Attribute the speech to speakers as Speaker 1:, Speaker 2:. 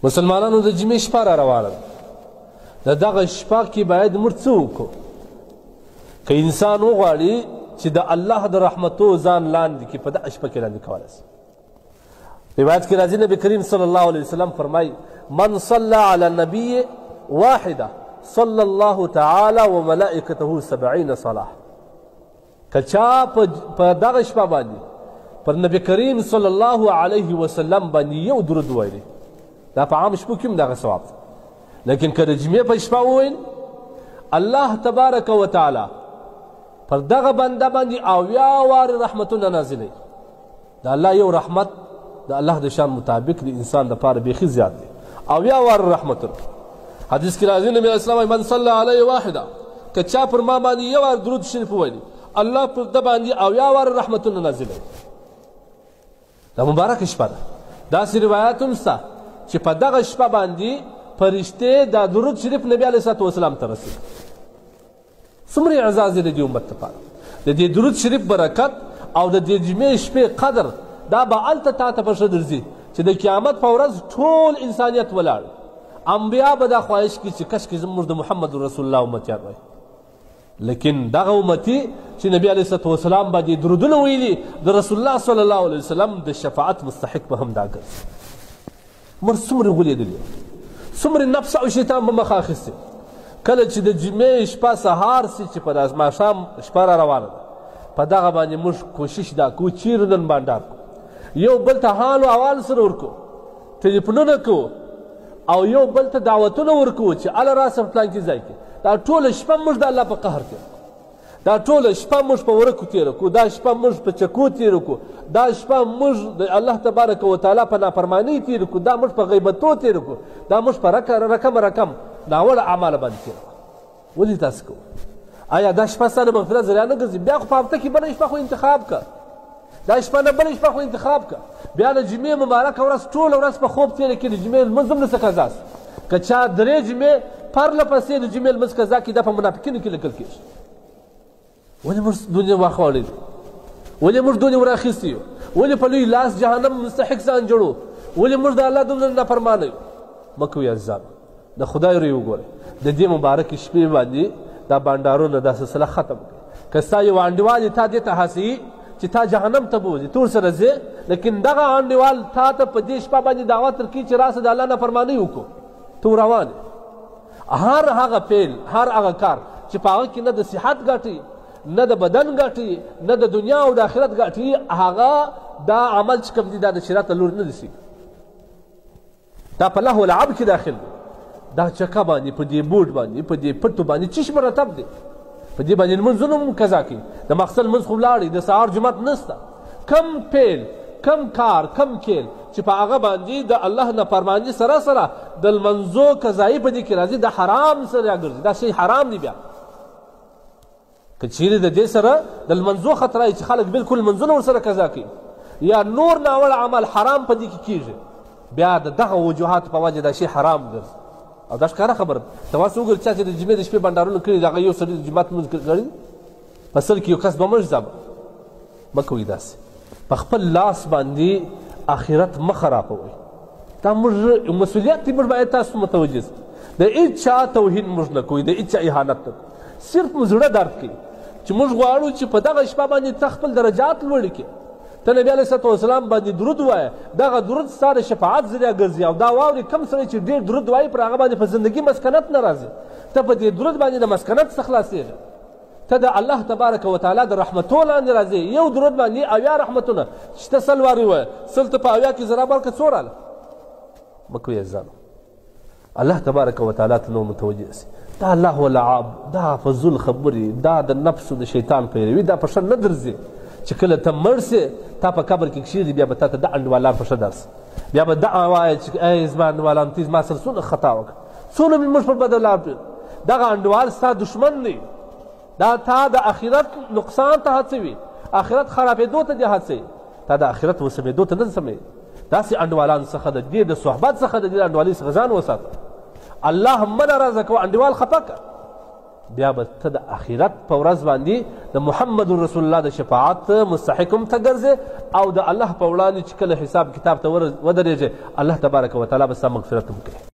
Speaker 1: مسلمانانو د جمعې شپه را روانه ده. د دغه شپه کې باید موږ څه وکړو؟ که انسان وغواړي چې د الله د رحمتو ځان لاندې کړي په دغه شپه کې لاندې کولی شي. روایت کې راځي نبی کریم صلی الله علیه وسلم فرمایي من صلى على النبي واحده صلى الله تعالی وملائکته 70 صلاة. که چا په دغه شپه باندې پر نبی کریم صلی الله علیه وسلم باندې یو درود وویلي، دا په عام شپو کې هم دغه ثواب ده. لیکن که د جمعې په شپه وویل، الله تبارک وتعالی پر دغه بنده باندې 80 وارې رحمتونه نازلوي. د الله یو رحمت د الله د شان مطابق د انسان دپاره بیخي زیات دی. 80 وارې رحمتونه. حدیث کې راځي نبی علیه السلام من صلی علیه واحده، که چا پر ما باندې یو وار درود شریف وویلي، الله پر ده باندې 80 وارې رحمتونه نازلوي. دا مبارک شپه ده. داسې روایات هم شته چې په دغه شپه باندې فرشتې دا درود شریف نبی علیه الصلاة والسلام ته رسوي. څومره اعزاز دی د دې امت لپاره. د دې درود شریف برکت او د دې جمعې شپې قدر دا به هلته تا ته په ښه درځي چې د قیامت په ورځ ټول انسانیت ولاړ، انبیا به دا خواهش کړي چې کشکې زموږ د محمد رسول الله امتیان وای. لیکن دغه امتي چې نبی علیه الصلاة والسلام باندې درودونه ویلي د رسول الله صلی الله علیه وسلم د شفاعت مستحق به هم دا ګرځي. موږ څومره غولېدلي، څومره نفس او شیطان به مخه اخیستې. کله چې د جمعې شپه سهار سي چې په ماښام شپه را روانه ده، په دغه باندې موږ کوشش دا کوو چیرې نن بانډار کړو، یو بل ته حال و احوال سره ورکړو، ټلیفونونه کوو او یو بل ته دعوتونه ورکوو چې هله راسه فلانکي ځای کې. دا ټوله شپه موږ د الله په قهر تېره کړو، دا ټوله شپه موږ په ورکو تېره کړو، دا شپه موږ په چکو تېره کړو، دا شپه موږ د الله تبارک وتعالی په نافرمانۍ تېره کړو، دا موږ په غیبتو تېره کړو، دا موږ په رقم ناوړه اعماله باندې تېره کړو. ولې داسې کوو؟ آیا دا شپه ستا د مغفرت ذریعه نه ګرځي؟ بیا خو په هفته کې بله شپه خو انتخاب کړه، دا شپه نه بله شپه خو انتخاب کړه. بیا د جمعې مبارکه ورځ ټوله ورځ په خوب تېره کړي، د جمعې لمونځ هم نهڅه قضا شي. که چا 3 جمعې پرله پسې د جمعې لمونځ قضا کړي، دا په منافقینو کې لیکل کېږي. ولې موږ دنیا واخوړې؟ ولې موږ دنیا وراخیستې یو؟ ولې په لوی لاس جهنم مستحق ځان جوړو؟ ولې موږ د الله دومره نافرمانه یو؟ مه کوئ عزیزانو، د خدای روی وګورئ. د دې مبارکې شپې باندې دا بانډارونه دا سلسله ختم کړئ. که ستا یو انډیوال تا دې ته هڅوي چې تا جهنم ته بوځي، ته ورسره ځې، لیکن دغه انډیوال تا ته په دې شپه باندې دعوت درکوي چې راسه د الله نافرمانۍ وکړو، ته روان یې. هر هغه فعل، هر هغه کار چې په هغه کې نه د صحت ګټي، نه د بدن ګټي، نه د دنیا او د آخرت ګټي، هغه دا عمل چې کوم دي دا د شریعت له لورې نه رسېږي، دا په لهو لعب کې داخل دی. دا چکه باندې په دې بوټ باندې په دې پټو باندې چش مرتب دی، په دې باندې لمونځونه هم قضا کوي. د مقصد لمونځ خو ولاړې، د سهار جومات نسته. کم فعل، کم کار، کم کیل چې په هغه باندې د الله نافرماني سره سره د لمنځو قضایي په دې کې راځي، د حرام سره راګرځي، دا شی حرام دی. بیا که چیرې د دې سره د لمنځو خطر چې خلک بالکل لمنځونه ورسره قضا کوي یا نور ناوړه عمل حرام په دې کې کېږي، بیا د دغه وجوهاتو په وجه دا شی حرام ګرځي. او دا ښکاره خبره ده. ته واسې وګورې چا چې د جمعې د شپې بنډارونه کړي، د هغه یو سړي د جومات لمونځ کړي، په سل کې یو کس به مړ ځه. مه کوئ داسې. په خپل لاس باندې آخرت مه خرابوئ. دا موږ مسؤلیت دی، موږ باید تاسو متوجه شئ. د هېچا توهین موږ نه کوئ، د هېچا اهانت نه کوئ. صرف مو زړه درد کوي چې موږ غواړو چې په دغه شپه باندې ته خپل درجات لوړې کړې. ته نبي علیه الصلاة والسلام باندې درود ووایه، دغه درود ستا د شفاعت ذریعه ګرځي. او دا واورې کوم سړی چې ډېر درود وایي پر هغه باندې په زندګي مسکنت نه راځي، ته په دې درود باندې د مسکنت څخه خلاصېږي. ته د الله تبارک وتعالی د رحمتو لاندې راځي. یو درود باندې 80 رحمتونه چې ته 100 وارې ووایه، 100 ته په 80 کې ضرب ورکړه، څو راله؟ مه کوئ عزیزانو. الله تبارک وتعالی ته نو متوجه سي. دا الله لعاب، دا فضول خبرې، دا د نفس او د شیطان پیروي، دا په ښه نه درځي. چې کله ته مړ سې، تا په قبر کې کښېږدي، بیا به تا ته دا انډیوالان په ښه درس، بیا به دعا وایه چې ای زما انډیوالان، ته زما سره څونه خطا وکړه، څونه مې موږ پر بده لار پرېږدي. دغه انډیوال ستا دښمن دی، دا تا د آخرت نقصان ته هڅوي، آخرت خرابېدو ته دې هڅوي، تا د آخرت وسمېدو ته نه سموي. داسې انډیوالان څخه د دې د صحبت څخه د دې انډیوالۍ څخه ځان وساته. الله هم نه ناراضه کوه، انډیوال خفه کړه. بیا به ته د آخرت په ورځ باندې د محمد رسول الله د شفاعت مستحق هم ته ګرځې او د الله په وړاندې چې کله حساب کتاب ته ودرېږې الله تبارک وتعالی به ستا مغفرت هم کوي.